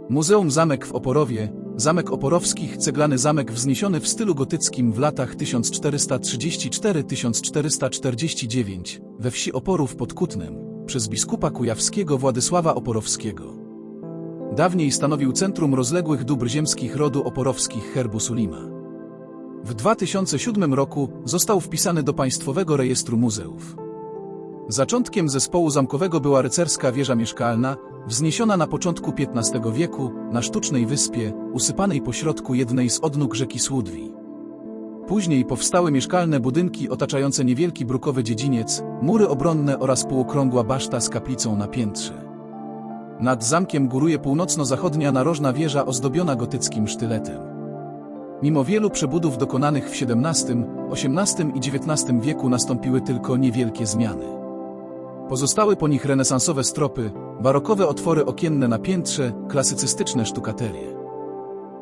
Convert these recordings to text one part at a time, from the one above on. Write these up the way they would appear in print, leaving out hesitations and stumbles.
Muzeum Zamek w Oporowie. Zamek Oporowskich, ceglany zamek wzniesiony w stylu gotyckim w latach 1434–1449 we wsi Oporów pod Kutnem przez biskupa kujawskiego Władysława Oporowskiego. Dawniej stanowił centrum rozległych dóbr ziemskich rodu Oporowskich herbu Sulima. W 2007 roku został wpisany do Państwowego Rejestru Muzeów. Zaczątkiem zespołu zamkowego była rycerska wieża mieszkalna, wzniesiona na początku XV wieku na sztucznej wyspie, usypanej pośrodku jednej z odnóg rzeki Słudwi. Później powstały mieszkalne budynki otaczające niewielki brukowy dziedziniec, mury obronne oraz półokrągła baszta z kaplicą na piętrze. Nad zamkiem góruje północno-zachodnia narożna wieża ozdobiona gotyckim sztyletem. Mimo wielu przebudów dokonanych w XVII, XVIII i XIX wieku nastąpiły tylko niewielkie zmiany. Pozostały po nich renesansowe stropy, barokowe otwory okienne na piętrze, klasycystyczne sztukaterie.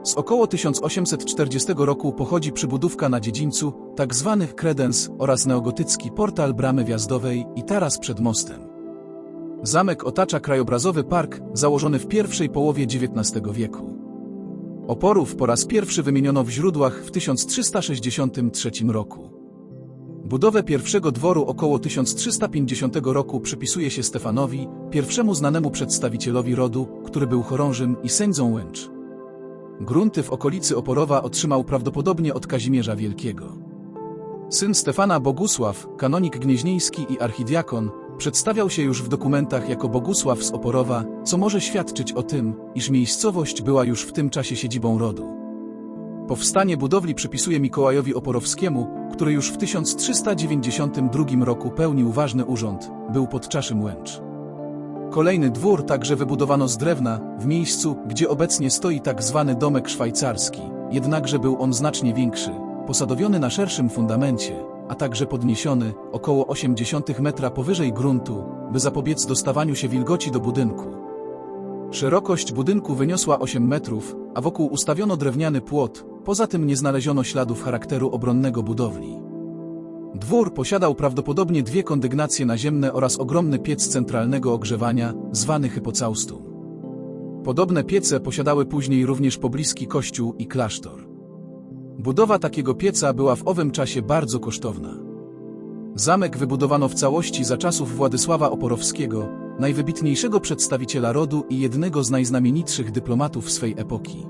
Z około 1840 roku pochodzi przybudówka na dziedzińcu, tzw. kredens oraz neogotycki portal bramy wjazdowej i taras przed mostem. Zamek otacza krajobrazowy park, założony w pierwszej połowie XIX wieku. Oporów po raz pierwszy wymieniono w źródłach w 1363 roku. Budowę pierwszego dworu około 1350 roku przypisuje się Stefanowi, pierwszemu znanemu przedstawicielowi rodu, który był chorążym i sędzią Łęcz. Grunty w okolicy Oporowa otrzymał prawdopodobnie od Kazimierza Wielkiego. Syn Stefana Bogusław, kanonik gnieźnieński i archidiakon, przedstawiał się już w dokumentach jako Bogusław z Oporowa, co może świadczyć o tym, iż miejscowość była już w tym czasie siedzibą rodu. Powstanie budowli przypisuje Mikołajowi Oporowskiemu, który już w 1392 roku pełnił ważny urząd, był podczaszym Łęcz. Kolejny dwór także wybudowano z drewna, w miejscu, gdzie obecnie stoi tzw. domek szwajcarski, jednakże był on znacznie większy, posadowiony na szerszym fundamencie, a także podniesiony około 0,8 metra powyżej gruntu, by zapobiec dostawaniu się wilgoci do budynku. Szerokość budynku wyniosła 8 metrów, a wokół ustawiono drewniany płot, poza tym nie znaleziono śladów charakteru obronnego budowli. Dwór posiadał prawdopodobnie dwie kondygnacje naziemne oraz ogromny piec centralnego ogrzewania, zwany hypocaustum. Podobne piece posiadały później również pobliski kościół i klasztor. Budowa takiego pieca była w owym czasie bardzo kosztowna. Zamek wybudowano w całości za czasów Władysława Oporowskiego, najwybitniejszego przedstawiciela rodu i jednego z najznamienitszych dyplomatów swej epoki.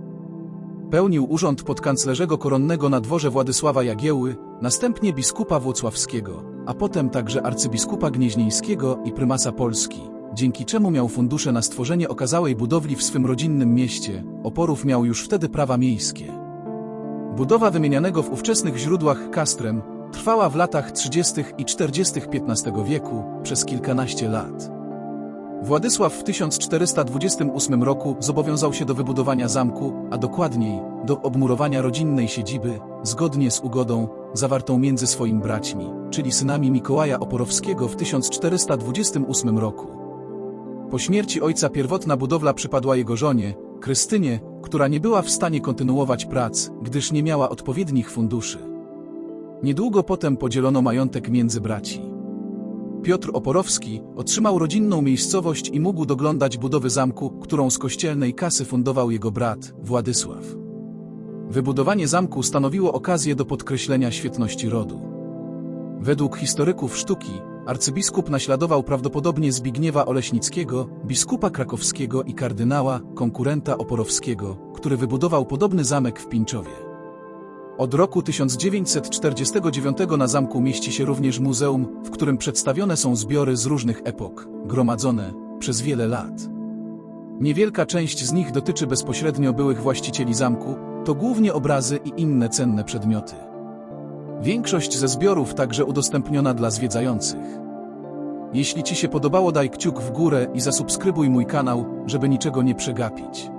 Pełnił urząd podkanclerzego koronnego na dworze Władysława Jagiełły, następnie biskupa włocławskiego, a potem także arcybiskupa gnieźnieńskiego i prymasa Polski, dzięki czemu miał fundusze na stworzenie okazałej budowli w swym rodzinnym mieście. Oporów miał już wtedy prawa miejskie. Budowa wymienianego w ówczesnych źródłach kastrem trwała w latach 30. i 40. XV wieku przez kilkanaście lat. Władysław w 1428 roku zobowiązał się do wybudowania zamku, a dokładniej do obmurowania rodzinnej siedziby, zgodnie z ugodą zawartą między swoimi braćmi, czyli synami Mikołaja Oporowskiego w 1428 roku. Po śmierci ojca pierwotna budowla przypadła jego żonie, Krystynie, która nie była w stanie kontynuować prac, gdyż nie miała odpowiednich funduszy. Niedługo potem podzielono majątek między braci. Piotr Oporowski otrzymał rodzinną miejscowość i mógł doglądać budowy zamku, którą z kościelnej kasy fundował jego brat, Władysław. Wybudowanie zamku stanowiło okazję do podkreślenia świetności rodu. Według historyków sztuki, arcybiskup naśladował prawdopodobnie Zbigniewa Oleśnickiego, biskupa krakowskiego i kardynała, konkurenta Oporowskiego, który wybudował podobny zamek w Pińczowie. Od roku 1949 na zamku mieści się również muzeum, w którym przedstawione są zbiory z różnych epok, gromadzone przez wiele lat. Niewielka część z nich dotyczy bezpośrednio byłych właścicieli zamku, to głównie obrazy i inne cenne przedmioty. Większość ze zbiorów także udostępniona dla zwiedzających. Jeśli Ci się podobało, daj kciuk w górę i zasubskrybuj mój kanał, żeby niczego nie przegapić.